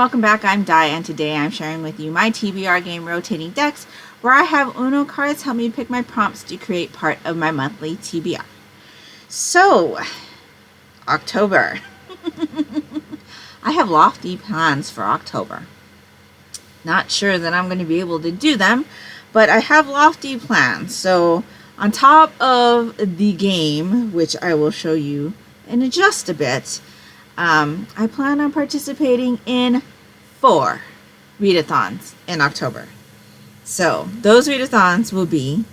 welcome back. I'm Di, and today I'm sharing with you my TBR game rotating decks, where I have Uno cards help me pick my prompts to create part of my monthly TBR. So, October. I have lofty plans for October. Not sure that I'm going to be able to do them, but I have lofty plans. So, on top of the game, which I will show you in just a bit, I plan on participating in 4 readathons in October. So those readathons will be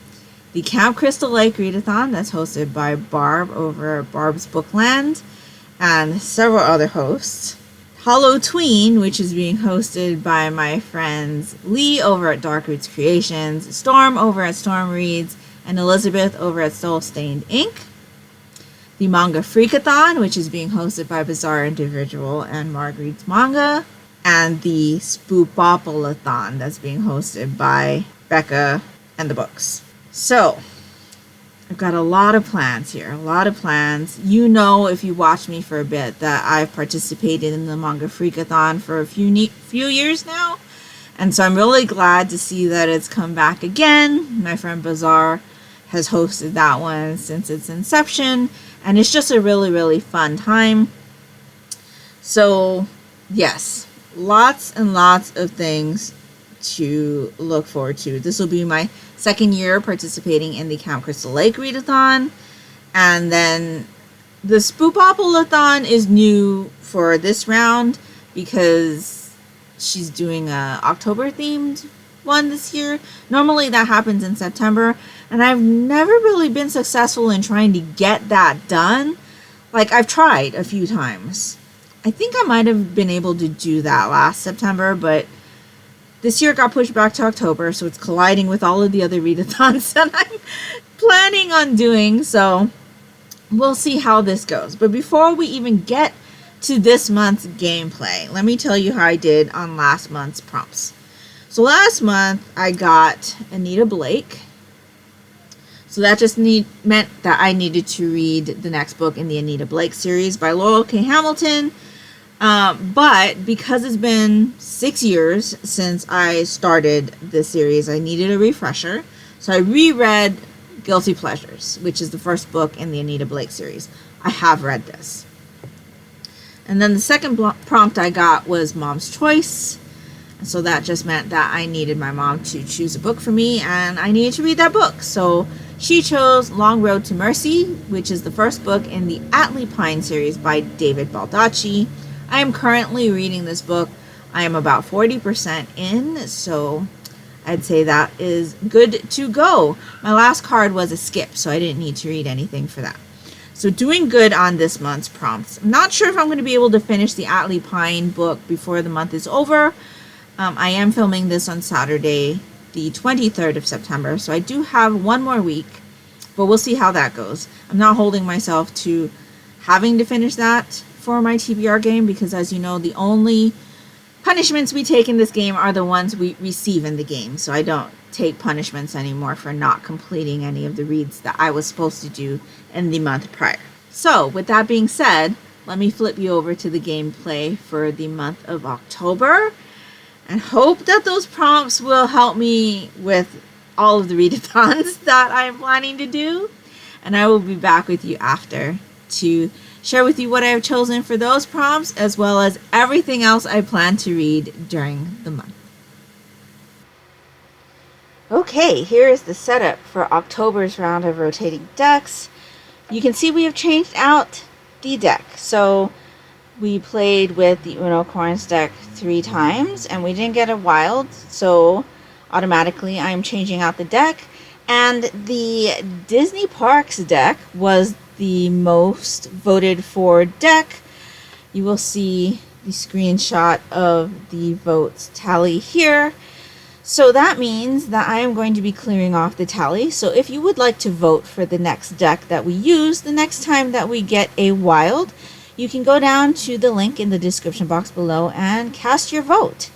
the Camp Crystal Lake Readathon, that's hosted by Barb over at Barb's Bookland and several other hosts. Hallowtween, which is being hosted by my friends Lee over at Dark Roots Creations, Storm over at Storm Reads, and Elizabeth over at Soul Stained Ink. The Manga Freakathon, which is being hosted by Bizarre Individual and Marguerite's Manga. And the Spookoplathon, that's being hosted by Becca and the Books. So, I've got a lot of plans here. A lot of plans. You know, if you watch me for a bit, that I've participated in the Manga Freakathon for a few years now. And so I'm really glad to see that it's come back again. My friend Bizarre has hosted that one since its inception. And it's just a really, really fun time. So, yes, lots and lots of things to look forward to. This will be my second year participating in the Camp Crystal Lake Readathon. And then the Spookoplathon is new for this round because she's doing a October themed one this year. Normally that happens in September, and I've never really been successful in trying to get that done. Like, I've tried a few times. I think I might have been able to do that last September, but this year it got pushed back to October, so it's colliding with all of the other readathons that I'm planning on doing, so we'll see how this goes. But before we even get to this month's gameplay, let me tell you how I did on last month's prompts. So last month I got Anita Blake. So that just meant that I needed to read the next book in the Anita Blake series by Laurel K. Hamilton. But because it's been 6 years since I started this series, I needed a refresher. So I reread Guilty Pleasures, which is the first book in the Anita Blake series. I have read this. And then the second prompt I got was Mom's Choice. So that just meant that I needed my mom to choose a book for me, and I needed to read that book. So she chose Long Road to Mercy, which is the first book in the Atlee Pine series by David Baldacci. I am currently reading this book. I am about 40% in, so I'd say that is good to go. My last card was a skip, so I didn't need to read anything for that. So doing good on this month's prompts. I'm not sure if I'm going to be able to finish the Atlee Pine book before the month is over. I am filming this on Saturday, the 23rd of September, so I do have one more week, but we'll see how that goes. I'm not holding myself to having to finish that for my TBR game because, as you know, the only punishments we take in this game are the ones we receive in the game, so I don't take punishments anymore for not completing any of the reads that I was supposed to do in the month prior. So, with that being said, let me flip you over to the gameplay for the month of October, and hope that those prompts will help me with all of the readathons that I'm planning to do. And I will be back with you after to share with you what I have chosen for those prompts, as well as everything else I plan to read during the month. Okay, here is the setup for October's round of rotating decks. You can see we have changed out the deck. So we played with the Uno Coins deck 3 times, and we didn't get a wild, so automatically I'm changing out the deck. And the Disney Parks deck was the most voted for deck. You will see the screenshot of the votes tally here. So that means that I am going to be clearing off the tally. So if you would like to vote for the next deck that we use the next time that we get a wild, you can go down to the link in the description box below and cast your vote.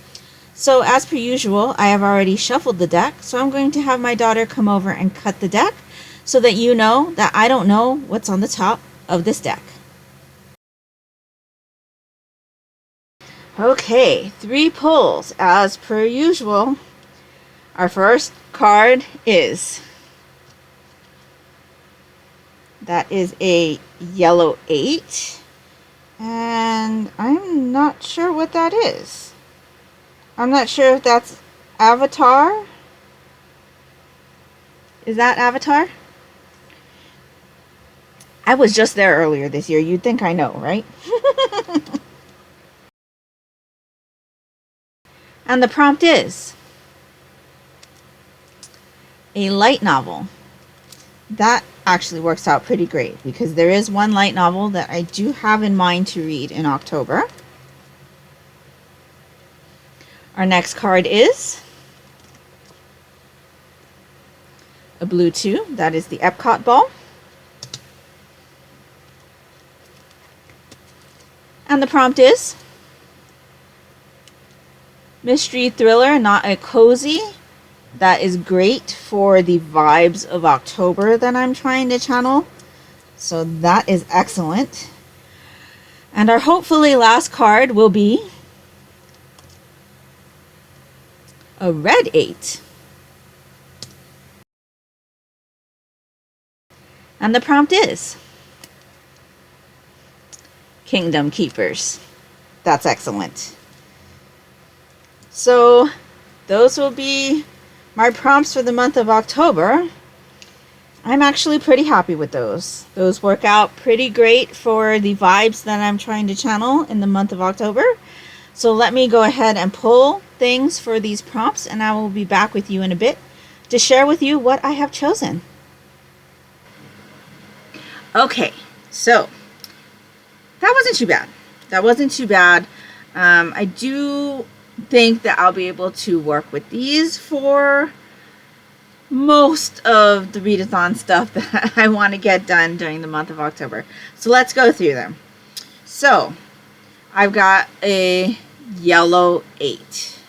So as per usual, I have already shuffled the deck, so I'm going to have my daughter come over and cut the deck so that you know that I don't know what's on the top of this deck. Okay, 3 pulls as per usual. Our first card is, that is a yellow 8, and I'm not sure what that is. I'm not sure if that's Avatar. Is that Avatar? I was just there earlier this year. You'd think I know, right? And the prompt is a light novel. That actually works out pretty great because there is one light novel that I do have in mind to read in October. Our next card is a blue 2. That is the Epcot ball. And the prompt is mystery thriller, not a cozy. That is great for the vibes of October that I'm trying to channel. So that is excellent. And our hopefully last card will be a red 8. And the prompt is Kingdom Keepers. That's excellent. So those will be my prompts for the month of October. I'm actually pretty happy with those. Those work out pretty great for the vibes that I'm trying to channel in the month of October. So let me go ahead and pull things for these prompts, and I will be back with you in a bit to share with you what I have chosen. Okay, so that wasn't too bad. That wasn't too bad. I do think that I'll be able to work with these for most of the readathon stuff that I want to get done during the month of October. So let's go through them. So I've got a yellow 8.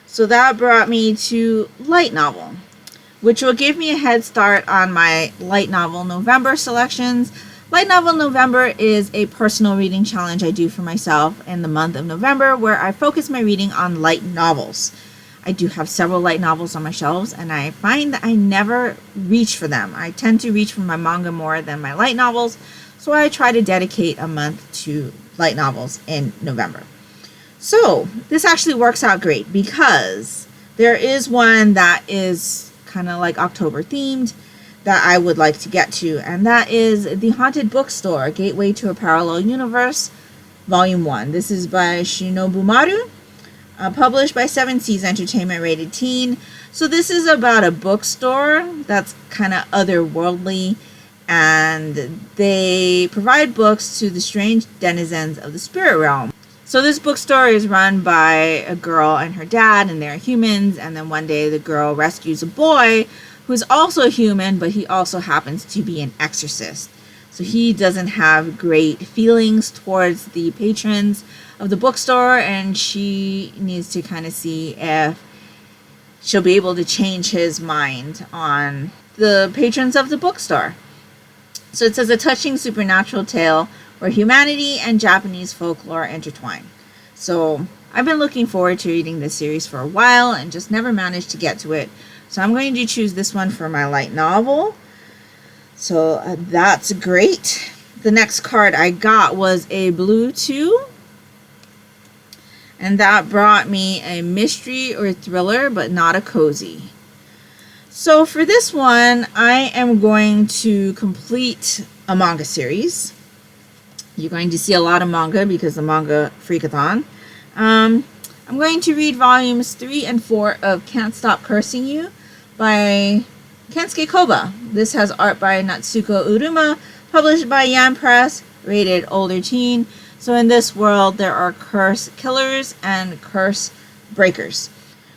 So that brought me to light novel, which will give me a head start on my light novel November selections. Light Novel November is a personal reading challenge I do for myself in the month of November where I focus my reading on light novels. I do have several light novels on my shelves, and I find that I never reach for them. I tend to reach for my manga more than my light novels, so I try to dedicate a month to light novels in November. So this actually works out great because there is one that is kind of like October themed that I would like to get to, and that is The Haunted Bookstore, Gateway to a Parallel Universe, Volume 1. This is by Shinobu Maru, published by 7 Seas Entertainment, rated teen. So this is about a bookstore that's kind of otherworldly, and they provide books to the strange denizens of the spirit realm. So this bookstore is run by a girl and her dad, and they're humans, and then one day the girl rescues a boy who's also human, but he also happens to be an exorcist. So he doesn't have great feelings towards the patrons of the bookstore, and she needs to kind of see if she'll be able to change his mind on the patrons of the bookstore. So it says a touching supernatural tale where humanity and Japanese folklore intertwine. So I've been looking forward to reading this series for a while and just never managed to get to it. So I'm going to choose this one for my light novel. So that's great. The next card I got was a blue 2. And that brought me a mystery or thriller, but not a cozy. So for this one, I am going to complete a manga series. You're going to see a lot of manga because the Manga Freakathon. I'm going to read volumes 3 and 4 of Can't Stop Cursing You by Kensuke Koba. This has art by Natsuko Uruma, published by Yan Press, rated older teen. So in this world, there are curse killers and curse breakers.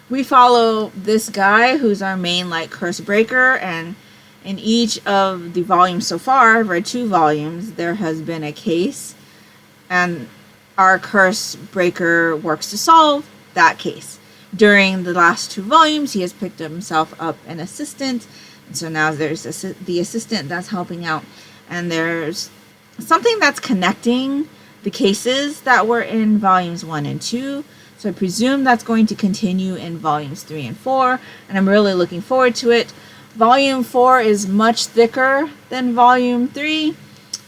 We follow this guy who's our main curse breaker, and in each of the volumes so far, I've read 2 volumes, there has been a case, and our curse breaker works to solve that case. During the last 2 volumes, he has picked himself up an assistant, and so now there's the assistant that's helping out, and there's something that's connecting the cases that were in volumes 1 and 2. So I presume that's going to continue in volumes 3 and 4, and I'm really looking forward to it. Volume 4 is much thicker than volume 3,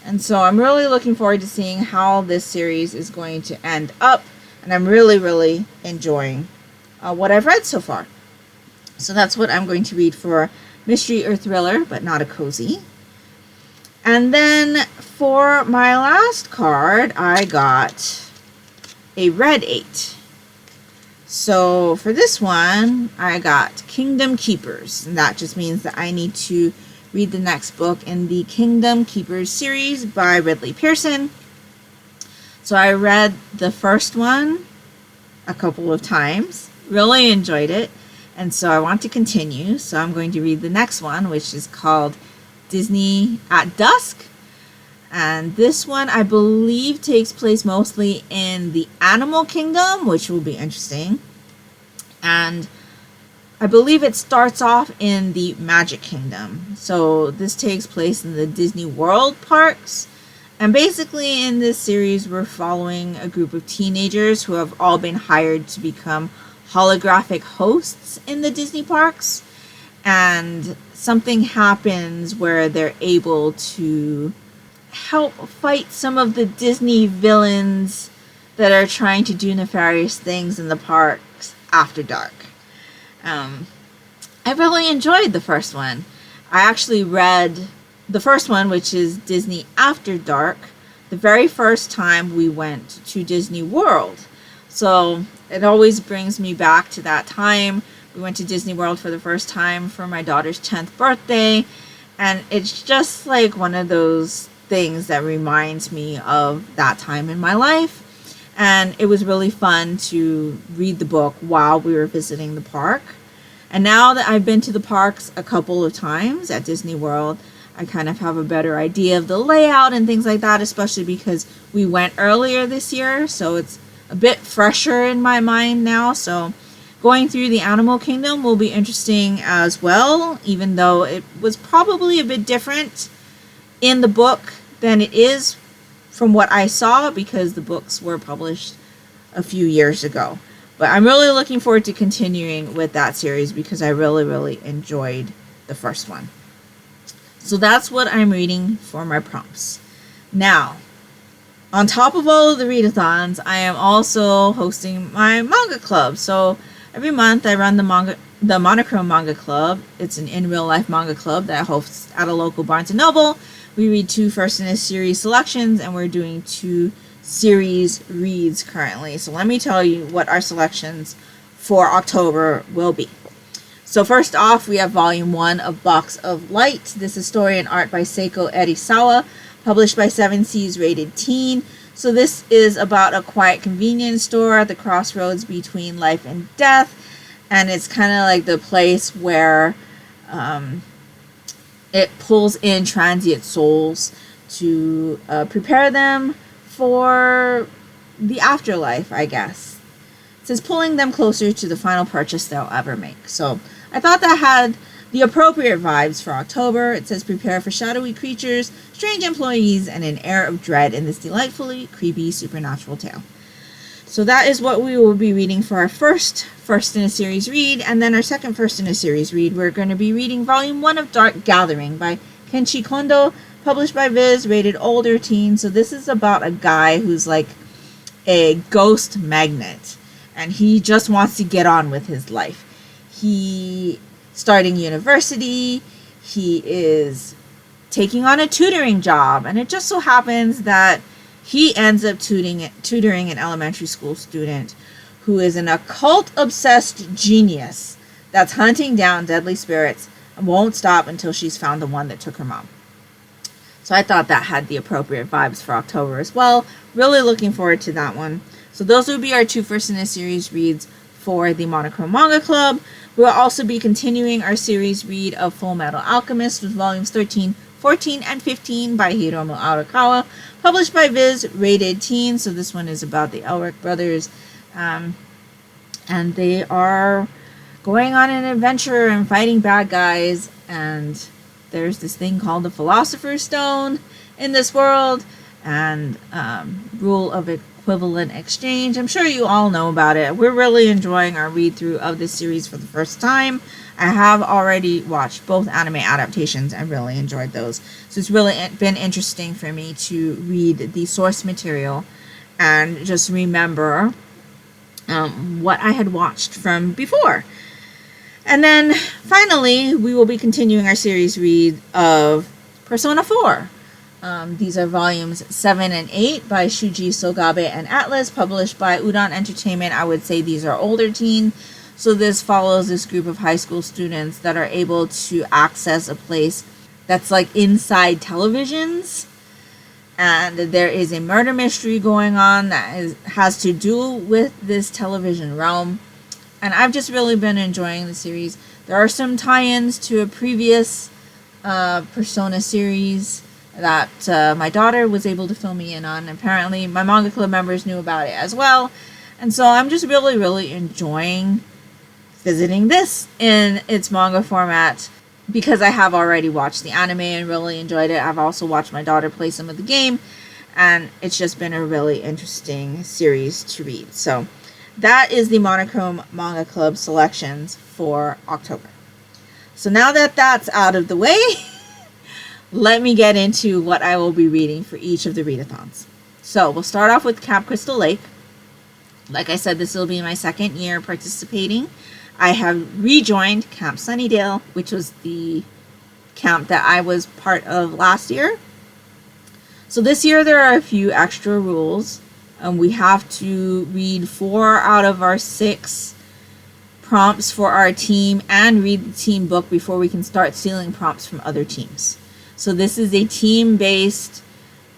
and so I'm really looking forward to seeing how this series is going to end up, and I'm really enjoying what I've read so far. So that's what I'm going to read for mystery or thriller, but not a cozy. And then for my last card, I got a red 8. So for this one, I got Kingdom Keepers, and that just means that I need to read the next book in the Kingdom Keepers series by Ridley Pearson. So I read the first one a couple of times, really enjoyed it, and so I want to continue. So I'm going to read the next one, which is called Disney at Dusk. And this one, I believe, takes place mostly in the animal kingdom, which will be interesting. And I believe it starts off in the magic kingdom. So this takes place in the Disney World parks. And basically in this series, we're following a group of teenagers who have all been hired to become holographic hosts in the Disney parks. And something happens where they're able to help fight some of the Disney villains that are trying to do nefarious things in the parks after dark. I really enjoyed the first one. I actually read the first one, which is Disney After Dark, the very first time we went to Disney World. So it always brings me back to that time. We went to Disney World for the first time for my daughter's 10th birthday, and it's just like one of those things that reminds me of that time in my life. And it was really fun to read the book while we were visiting the park. And now that I've been to the parks a couple of times at Disney World, I kind of have a better idea of the layout and things like that, especially because we went earlier this year, so it's a bit fresher in my mind now. So going through the animal kingdom will be interesting as well, even though it was probably a bit different in the book than it is from what I saw, because the books were published a few years ago. But I'm really looking forward to continuing with that series because I really enjoyed the first one. So that's what I'm reading for my prompts. Now, on top of all of the readathons, I am also hosting my manga club. So every month I run the Monochrome Manga Club. It's an in real life manga club that I host at a local Barnes & Noble. We read 2 first in a series selections, and we're doing 2 series reads currently. So let me tell you what our selections for October will be. So first off, we have Volume 1 of Box of Light. This is story and art by Seiko Erisawa, published by 7 Seas, rated teen. So this is about a quiet convenience store at the crossroads between life and death. And it's kind of like the place where it pulls in transient souls to prepare them for the afterlife, I guess. It says pulling them closer to the final purchase they'll ever make. So I thought that had the appropriate vibes for October. It says prepare for shadowy creatures, strange employees, and an air of dread in this delightfully creepy supernatural tale. So that is what we will be reading for our first in a series read, and then our second first in a series read, we're going to be reading Volume 1 of Dark Gathering by Kenshi Kondo, published by Viz, rated older teen. So this is about a guy who's like a ghost magnet, and he just wants to get on with his life. He starting university, he is taking on a tutoring job, and it just so happens that he ends up tutoring an elementary school student who is an occult-obsessed genius that's hunting down deadly spirits and won't stop until she's found the one that took her mom. So I thought that had the appropriate vibes for October as well. Really looking forward to that one. So those would be our 2 first in a series reads for the Monochrome Manga Club. We'll also be continuing our series read of Full Metal Alchemist with volumes 13, 14, and 15 by Hiromu Arakawa, published by Viz, rated teen. So this one is about the Elric brothers, and they are going on an adventure and fighting bad guys, and there's this thing called the Philosopher's Stone in this world, and rule of equivalent exchange. I'm sure you all know about it. We're really enjoying our read through of this series for the first time. I have already watched both anime adaptations and really enjoyed those. So it's really been interesting for me to read the source material and just remember what I had watched from before. And then finally, we will be continuing our series read of Persona 4. These are volumes 7 and 8 by Shuji Sogabe and Atlas, published by Udon Entertainment. I would say these are older teen. So this follows this group of high school students that are able to access a place that's like inside televisions. And there is a murder mystery going on that has to do with this television realm. And I've just really been enjoying the series. There are some tie-ins to a previous Persona series that my daughter was able to fill me in on. Apparently, my Manga Club members knew about it as well. And so I'm just really, really enjoying visiting this in its manga format because I have already watched the anime and really enjoyed it. I've also watched my daughter play some of the game, and it's just been a really interesting series to read. So that is the Monochrome Manga Club selections for October. So now that that's out of the way, let me get into what I will be reading for each of the readathons. So we'll start off with Camp Crystal Lake. Like I said, this will be my second year participating. I have rejoined Camp Sunnydale, which was the camp that I was part of last year. So this year there are a few extra rules. We have to read 4 out of our 6 prompts for our team and read the team book before we can start stealing prompts from other teams. So this is a team-based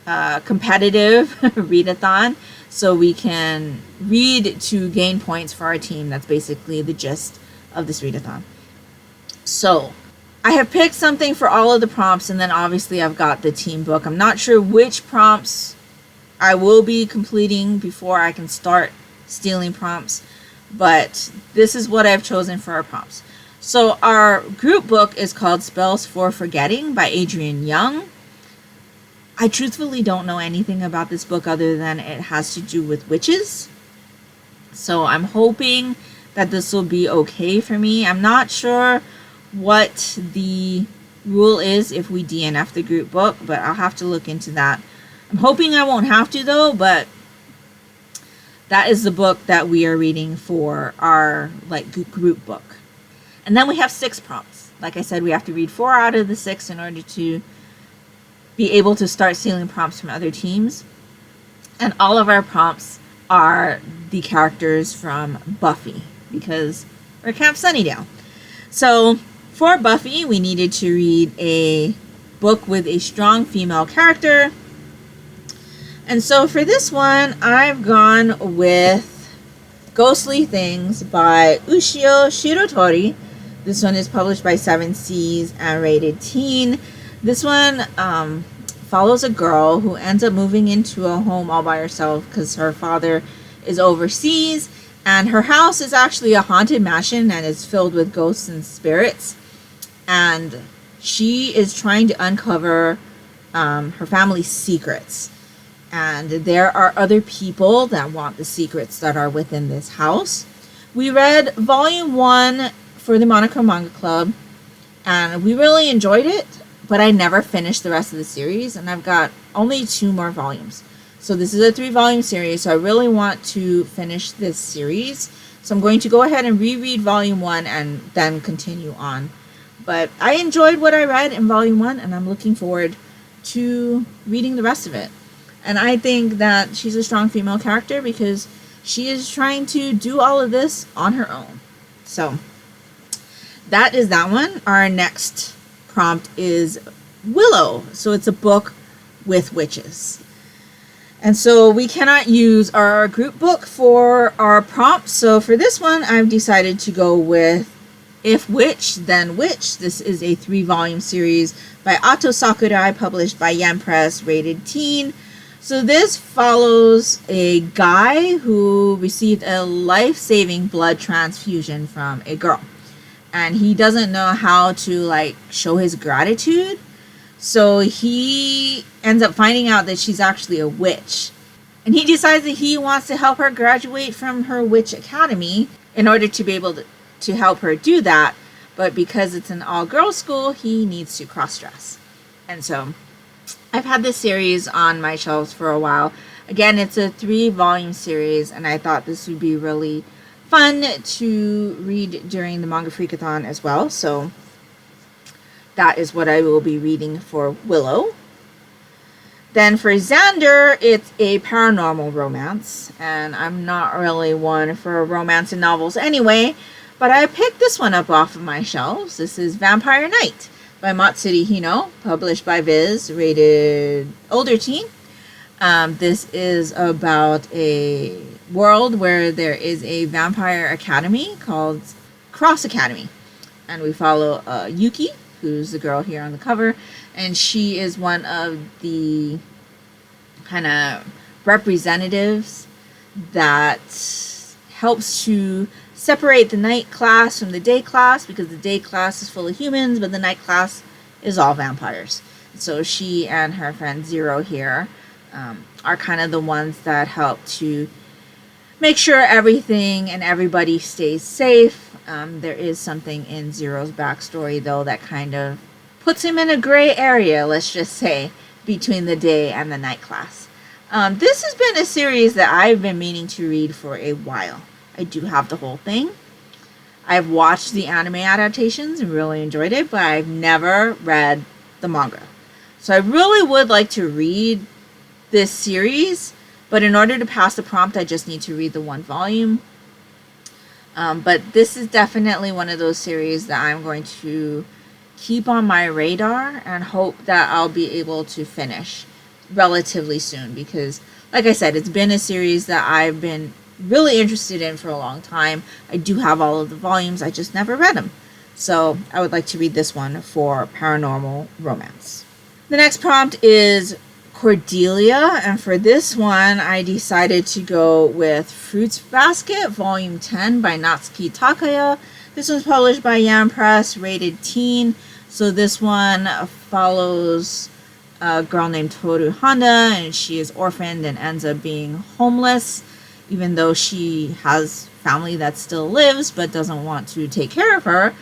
competitive readathon. So we can read to gain points for our team. That's basically the gist of this readathon. So I have picked something for all of the prompts, and then obviously I've got the team book. I'm not sure which prompts I will be completing before I can start stealing prompts, but this is what I've chosen for our prompts. So our group book is called Spells for Forgetting by Adrian Young. I truthfully don't know anything about this book other than it has to do with witches. So I'm hoping that this will be okay for me. I'm not sure what the rule is if we DNF the group book, but I'll have to look into that. I'm hoping I won't have to though, but that is the book that we are reading for our group book. And then we have 6 prompts. Like I said, we have to read 4 out of the 6 in order to be able to start stealing prompts from other teams. And all of our prompts are the characters from Buffy because we're Camp Sunnydale. So for Buffy, we needed to read a book with a strong female character. And so for this one, I've gone with Ghostly Things by Ushio Shirotori. This one is published by 7 Seas and rated teen. This one follows a girl who ends up moving into a home all by herself because her father is overseas, and her house is actually a haunted mansion and is filled with ghosts and spirits. And she is trying to uncover her family's secrets. And there are other people that want the secrets that are within this house. We read volume 1 for the Monochrome Manga Club, and we really enjoyed it. But I never finished the rest of the series, and I've got only 2 more volumes. So this is a 3-volume series, so I really want to finish this series. So I'm going to go ahead and reread volume 1 and then continue on. But I enjoyed what I read in volume 1, and I'm looking forward to reading the rest of it. And I think that she's a strong female character because she is trying to do all of this on her own. So that is that one. Our next prompt is Willow. So it's a book with witches. And so we cannot use our group book for our prompts. So for this one, I've decided to go with If Witch, Then Witch. This is a 3-volume series by Ato Sakurai, published by Yen Press, rated teen. So this follows a guy who received a life-saving blood transfusion from a girl. And he doesn't know how to show his gratitude. So he ends up finding out that she's actually a witch. And he decides that he wants to help her graduate from her witch academy in order to be able to help her do that. But because it's an all-girls school, he needs to cross-dress. And so I've had this series on my shelves for a while. Again, it's a 3-volume series, and I thought this would be really fun to read during the Manga Freakathon as well. So that is what I will be reading for Willow. Then for Xander, it's a paranormal romance, and I'm not really one for romance in novels anyway, but I picked this one up off of my shelves. This is Vampire Knight by Matsuri Hino, published by Viz, rated older teen. This is about a world where there is a vampire academy called Cross Academy, and we follow Yuki, who's the girl here on the cover, and she is one of the kind of representatives that helps to separate the night class from the day class, because the day class is full of humans, but the night class is all vampires. So she and her friend Zero here are kind of the ones that help to make sure everything and everybody stays safe. There is something in Zero's backstory, though, that kind of puts him in a gray area, let's just say, between the day and the night class. This has been a series that I've been meaning to read for a while. I do have the whole thing. I've watched the anime adaptations and really enjoyed it, but I've never read the manga. So I really would like to read this series, but in order to pass the prompt, I just need to read the 1 volume. But this is definitely one of those series that I'm going to keep on my radar and hope that I'll be able to finish relatively soon, because like I said, it's been a series that I've been really interested in for a long time. I do have all of the volumes, I just never read them. So I would like to read this one for paranormal romance. The next prompt is Cordelia, and for this one I decided to go with Fruits Basket Volume 10 by Natsuki Takaya. This one's published by Yam Press, rated teen. So this one follows a girl named Toru Honda, and she is orphaned and ends up being homeless, even though she has family that still lives but doesn't want to take care of her.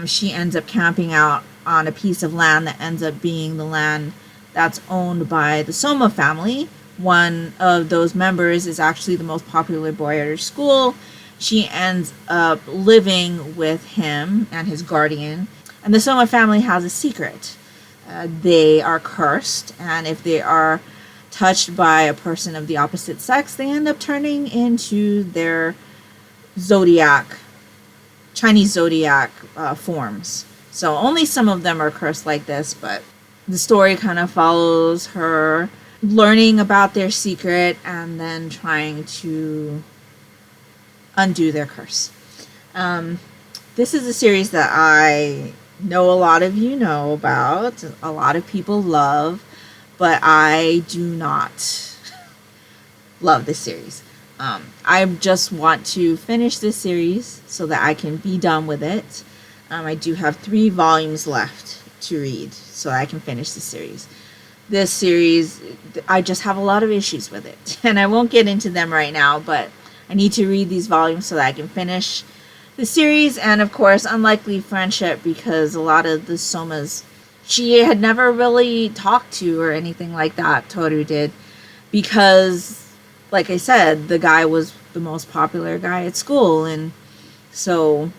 She ends up camping out on a piece of land that ends up being the land that's owned by the Soma family. One of those members is actually the most popular boy at her school. She ends up living with him and his guardian, and the Soma family has a secret. They are cursed, and if they are touched by a person of the opposite sex, they end up turning into their Chinese zodiac forms. So only some of them are cursed like this, but the story kind of follows her learning about their secret and then trying to undo their curse. This is a series that I know a lot of you know about, a lot of people love, but I do not love this series. I just want to finish this series so that I can be done with it. I do have 3 volumes left to read so I can finish the series. This series, I just have a lot of issues with it, and I won't get into them right now, but I need to read these volumes so that I can finish the series. And of course, Unlikely Friendship, because a lot of the Somas she had never really talked to or anything like that, Toru did, because like I said, the guy was the most popular guy at school, and so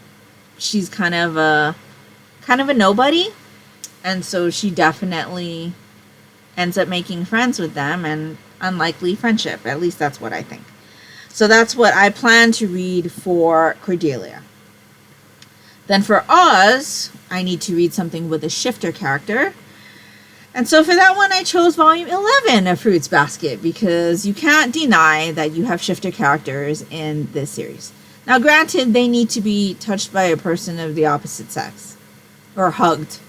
she's kind of a nobody. And so she definitely ends up making friends with them, and Unlikely Friendship. At least that's what I think. So that's what I plan to read for Cordelia. Then for Oz, I need to read something with a shifter character. And so for that one, I chose volume 11 of Fruits Basket, because you can't deny that you have shifter characters in this series. Now granted, they need to be touched by a person of the opposite sex. Or hugged.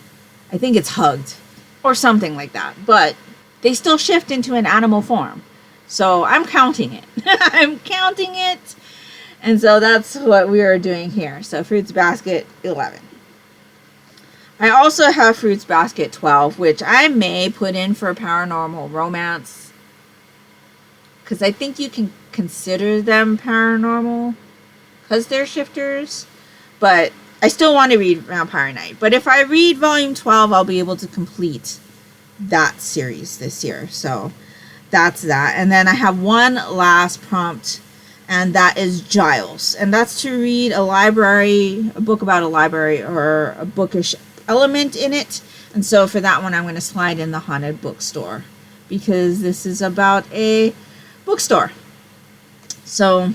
I think it's hugged. Or something like that. But they still shift into an animal form. So I'm counting it. I'm counting it. And so that's what we are doing here. So Fruits Basket 11. I also have Fruits Basket 12, which I may put in for paranormal romance, because I think you can consider them paranormal because they're shifters, but I still want to read Vampire Knight. But if I read volume 12, I'll be able to complete that series this year. So that's that. And then I have one last prompt, and that is Giles. And that's to read a book about a library or a bookish element in it. And so for that one, I'm going to slide in the haunted bookstore, because this is about a bookstore. So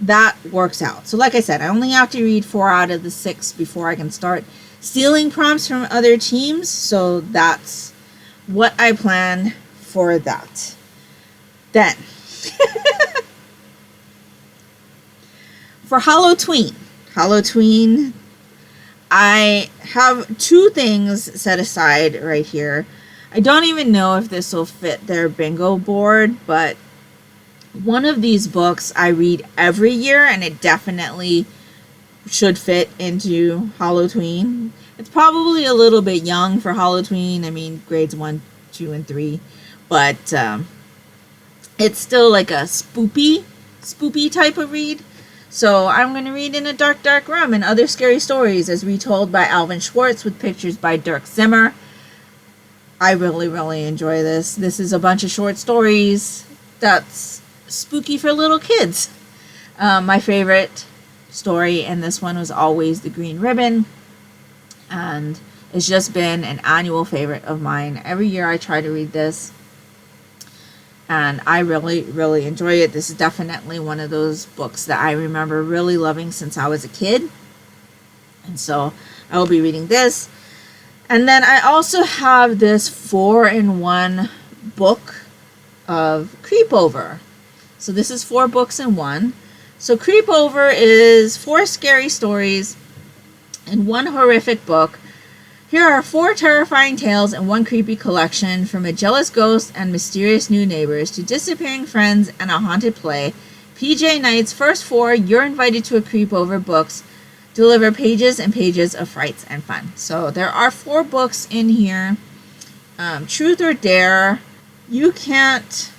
that works out. So like I said, I only have to read 4 out of the 6 before I can start stealing prompts from other teams. So that's what I plan for that. Then for Hallowtween, I have 2 things set aside right here. I don't even know if this will fit their bingo board, but one of these books I read every year, and it definitely should fit into Hallowtween. It's probably a little bit young for Hallowtween. I mean, grades 1, 2, and 3. But it's still like a spoopy type of read. So I'm going to read In a Dark, Dark Room and Other Scary Stories, as retold by Alvin Schwartz with pictures by Dirk Zimmer. I really, really enjoy this. This is a bunch of short stories that's spooky for little kids. My favorite story in this one was always The Green Ribbon, and it's just been an annual favorite of mine. Every year I try to read this, and I really, really enjoy it. This is definitely one of those books that I remember really loving since I was a kid. And so I will be reading this. And then I also have this 4-in-1 book of Creepover. So this is 4 books in one. So Creepover is 4 scary stories and 1 horrific book. Here are 4 terrifying tales and 1 creepy collection, from a jealous ghost and mysterious new neighbors to disappearing friends and a haunted play. PJ Knight's first 4 You're Invited to a Creepover books deliver pages and pages of frights and fun. So there are 4 books in here. Truth or Dare, You Can't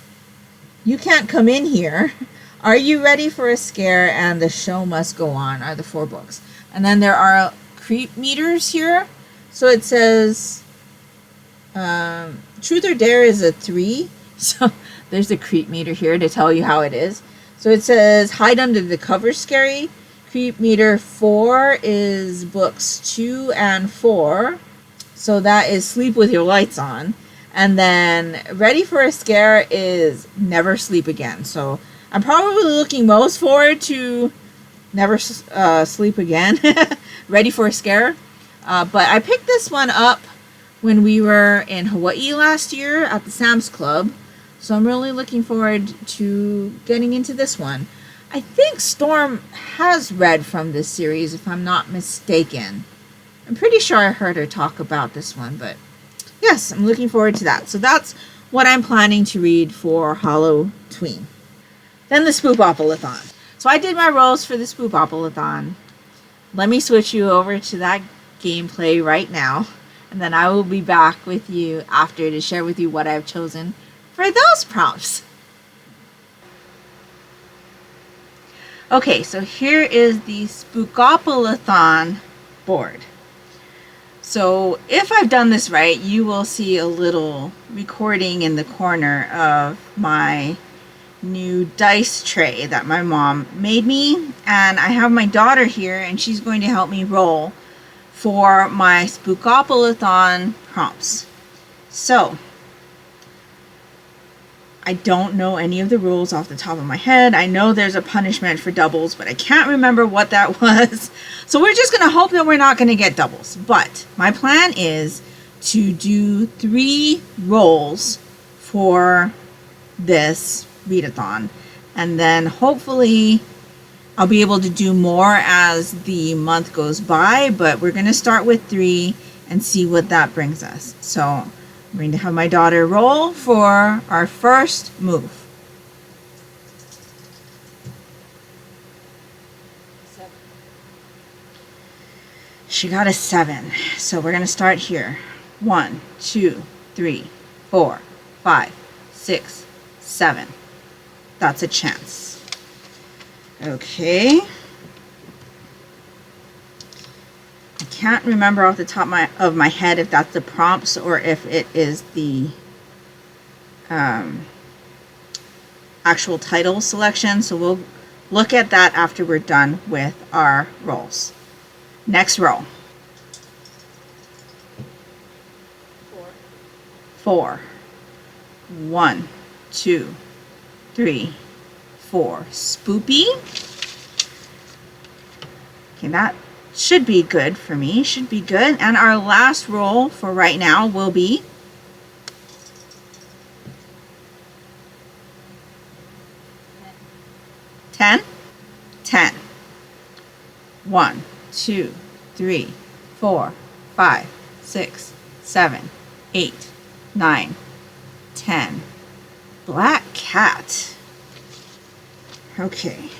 Come In Here, Are You Ready for a Scare, and The Show Must Go On are the 4 books. And then there are creep meters here. So it says Truth or Dare is a 3. So there's a creep meter here to tell you how it is. So it says Hide Under the Cover Scary. Creep meter 4 is books 2 and 4. So that is Sleep with Your Lights On. And then Ready for a Scare is Never Sleep Again. So I'm probably looking most forward to Never Sleep Again. Ready for a Scare. But I picked this one up when we were in Hawaii last year at the Sam's Club. So I'm really looking forward to getting into this one. I think Storm has read from this series, if I'm not mistaken. I'm pretty sure I heard her talk about this one, but yes, I'm looking forward to that. So that's what I'm planning to read for Hallowtween. Then the Spookoplathon. So I did my rolls for the Spookoplathon. Let me switch you over to that gameplay right now, and then I will be back with you after to share with you what I've chosen for those prompts. Okay, so here is the Spookoplathon board. So if I've done this right, you will see a little recording in the corner of my new dice tray that my mom made me, and I have my daughter here, and she's going to help me roll for my Spookoplathon prompts. So I don't know any of the rules off the top of my head. I know there's a punishment for doubles, but I can't remember what that was. So we're just going to hope that we're not going to get doubles. But my plan is to do 3 rolls for this readathon. And then hopefully I'll be able to do more as the month goes by. But we're going to start with 3 and see what that brings us. So I'm going to have my daughter roll for our first move. 7. she got a 7. So we're going to start here. 1, 2, 3, 4, 5, 6, 7. That's a chance. Okay. I can't remember off the top of my head if that's the prompts or if it is the actual title selection. So we'll look at that after we're done with our rolls. Next roll. 4. 1, 2, 3, 4. Spoopy. Okay, that should be good for me. Should be good. And our last roll for right now will be 10. 10. 1, 2, 3, 4, 5, 6, 7, 8, 9, 10. Black cat. Okay.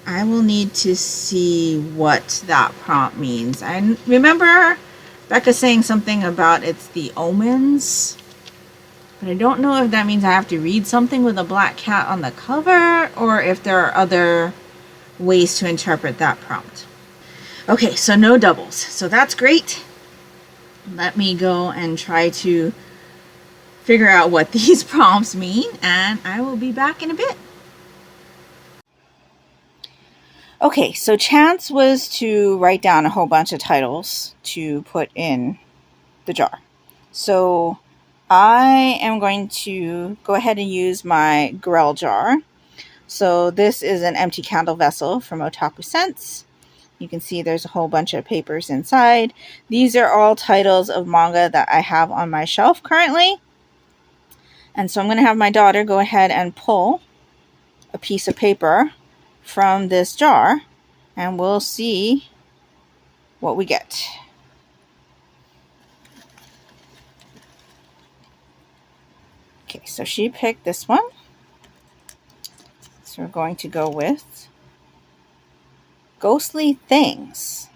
I will need to see what that prompt means. I remember Becca saying something about it's the omens, but I don't know if that means I have to read something with a black cat on the cover or if there are other ways to interpret that prompt. Okay, so no doubles. So that's great. Let me go and try to figure out what these prompts mean, and I will be back in a bit. Okay, so chance was to write down a whole bunch of titles to put in the jar. So I am going to go ahead and use my Grell jar. So this is an empty candle vessel from Otaku Sense. You can see there's a whole bunch of papers inside. These are all titles of manga that I have on my shelf currently. And so I'm going to have my daughter go ahead and pull a piece of paper from this jar, and we'll see what we get. Okay, so she picked this one. So we're going to go with Ghostly Things.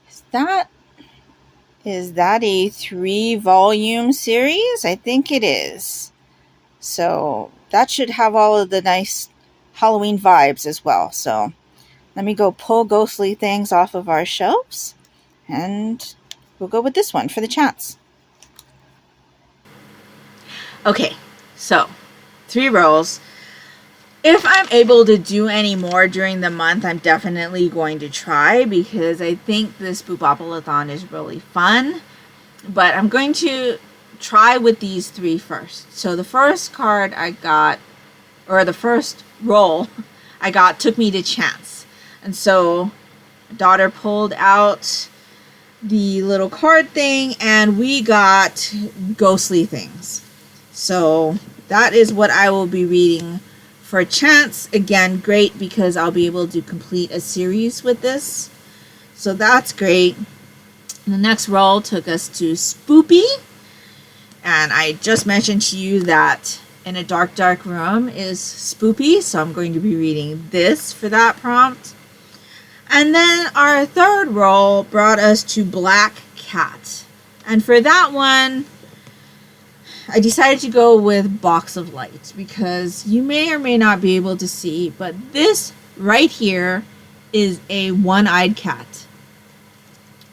Is that a 3-volume series? I think it is. So that should have all of the nice Halloween vibes as well. So let me go pull Ghostly Things off of our shelves, and we'll go with this one for the chance. Okay, so 3 rolls. If I'm able to do any more during the month, I'm definitely going to try, because I think this Spookoplathon is really fun. But I'm going to try with these 3 first. So the first card I got, or the first roll I got, took me to chance. And so daughter pulled out the little card thing, and we got Ghostly Things. So that is what I will be reading for chance. Again, great, because I'll be able to complete a series with this. So that's great. The next roll took us to Spoopy. And I just mentioned to you that In a Dark, Dark Room is Spoopy. So I'm going to be reading this for that prompt. And then our third roll brought us to Black Cat. And for that one, I decided to go with Box of Light, because you may or may not be able to see, but this right here is a one-eyed cat.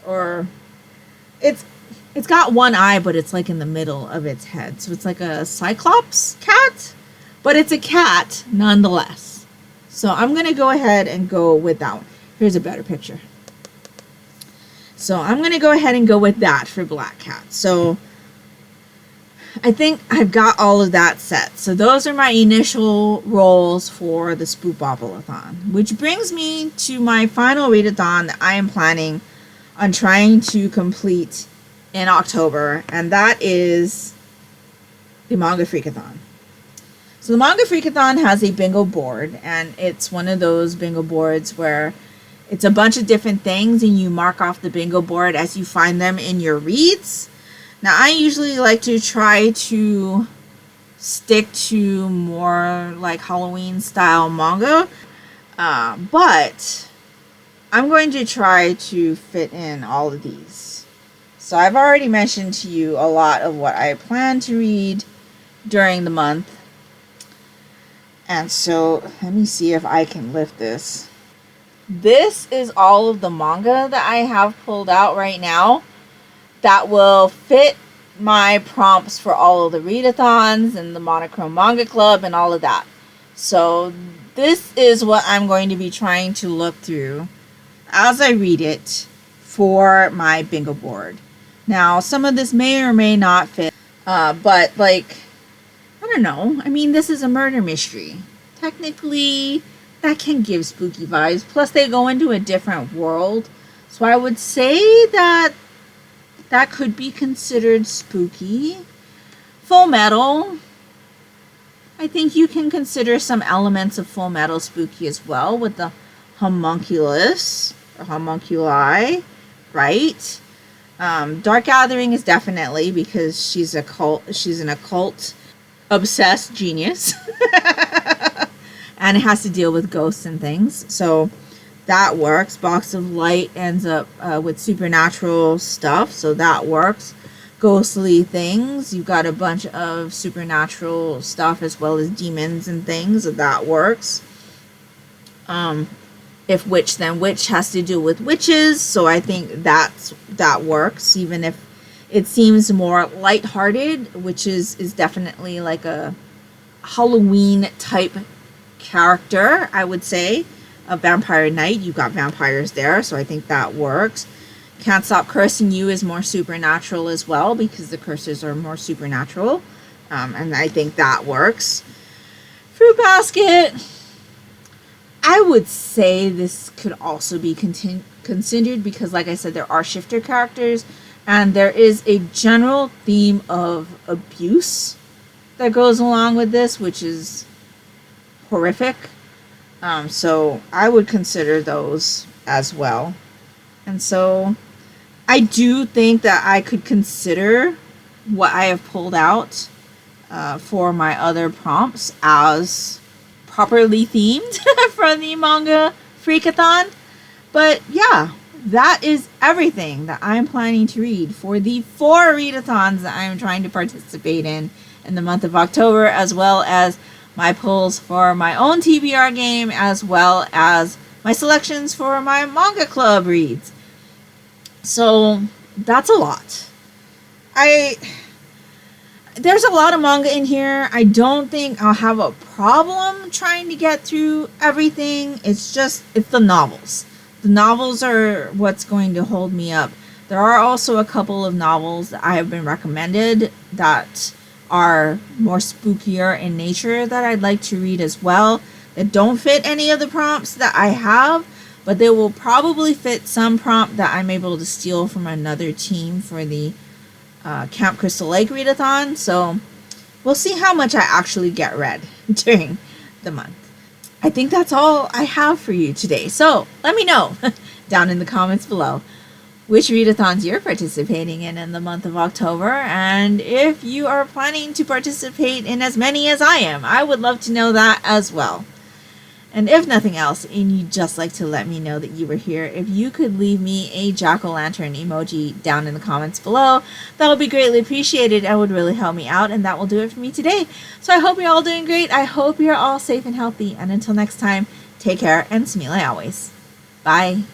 Or it's got one eye, but it's like in the middle of its head. So it's like a cyclops cat, but it's a cat nonetheless. So I'm going to go ahead and go with that one. Here's a better picture. So I'm going to go ahead and go with that for Black Cat. So I think I've got all of that set. So those are my initial rolls for the Spookoplathon, which brings me to my final readathon that I am planning on trying to complete in October, and that is the Manga Freakathon. So the Manga Freakathon has a bingo board, and it's one of those bingo boards where it's a bunch of different things, and you mark off the bingo board as you find them in your reads. Now, I usually like to try to stick to more like Halloween style manga, but I'm going to try to fit in all of these. So I've already mentioned to you a lot of what I plan to read during the month. And so let me see if I can lift this. This is all of the manga that I have pulled out right now that will fit my prompts for all of the readathons and the Monochrome Manga Club and all of that. So this is what I'm going to be trying to look through as I read it for my bingo board. Now, some of this may or may not fit, but like, I don't know. I mean, this is a murder mystery. Technically, that can give spooky vibes. Plus, they go into a different world. So I would say that that could be considered spooky. Full Metal. I think you can consider some elements of Full Metal spooky as well with the homunculus or homunculi, right? Dark Gathering is definitely because she's an occult obsessed genius. And it has to deal with ghosts and things. So that works. Box of Light ends up with supernatural stuff. So that works. Ghostly things. You've got a bunch of supernatural stuff as well as demons and things. So that works. If Witch, then Witch has to do with witches. So I think that works. Even if it seems more lighthearted, which is definitely like a Halloween type character, I would say. A Vampire Knight, you've got vampires there, so I think that works. Can't Stop Cursing You is more supernatural as well, because the curses are more supernatural, and I think that works. Fruit Basket, I would say this could also be considered, because like I said, there are shifter characters, and there is a general theme of abuse that goes along with this, which is horrific. So I would consider those as well. And so I do think that I could consider what I have pulled out for my other prompts as properly themed for the Manga Freakathon. But yeah, that is everything that I'm planning to read for the 4 readathons that I'm trying to participate in the month of October, as well as my pulls for my own TBR game, as well as my selections for my manga club reads. So that's a lot. There's a lot of manga in here. I don't think I'll have a problem trying to get through everything. It's the novels. The novels are what's going to hold me up. There are also a couple of novels that I have been recommended that are more spookier in nature that I'd like to read as well, that don't fit any of the prompts that I have, but they will probably fit some prompt that I'm able to steal from another team for the Camp Crystal Lake Readathon. So we'll see how much I actually get read during the month. I think that's all I have for you today. So let me know down in the comments below which readathons you're participating in the month of October, and if you are planning to participate in as many as I am. I would love to know that as well. And if nothing else, and you'd just like to let me know that you were here, if you could leave me a jack-o'-lantern emoji down in the comments below, that would be greatly appreciated and would really help me out, and that will do it for me today. So I hope you're all doing great. I hope you're all safe and healthy, and until next time, take care and smile always. Bye.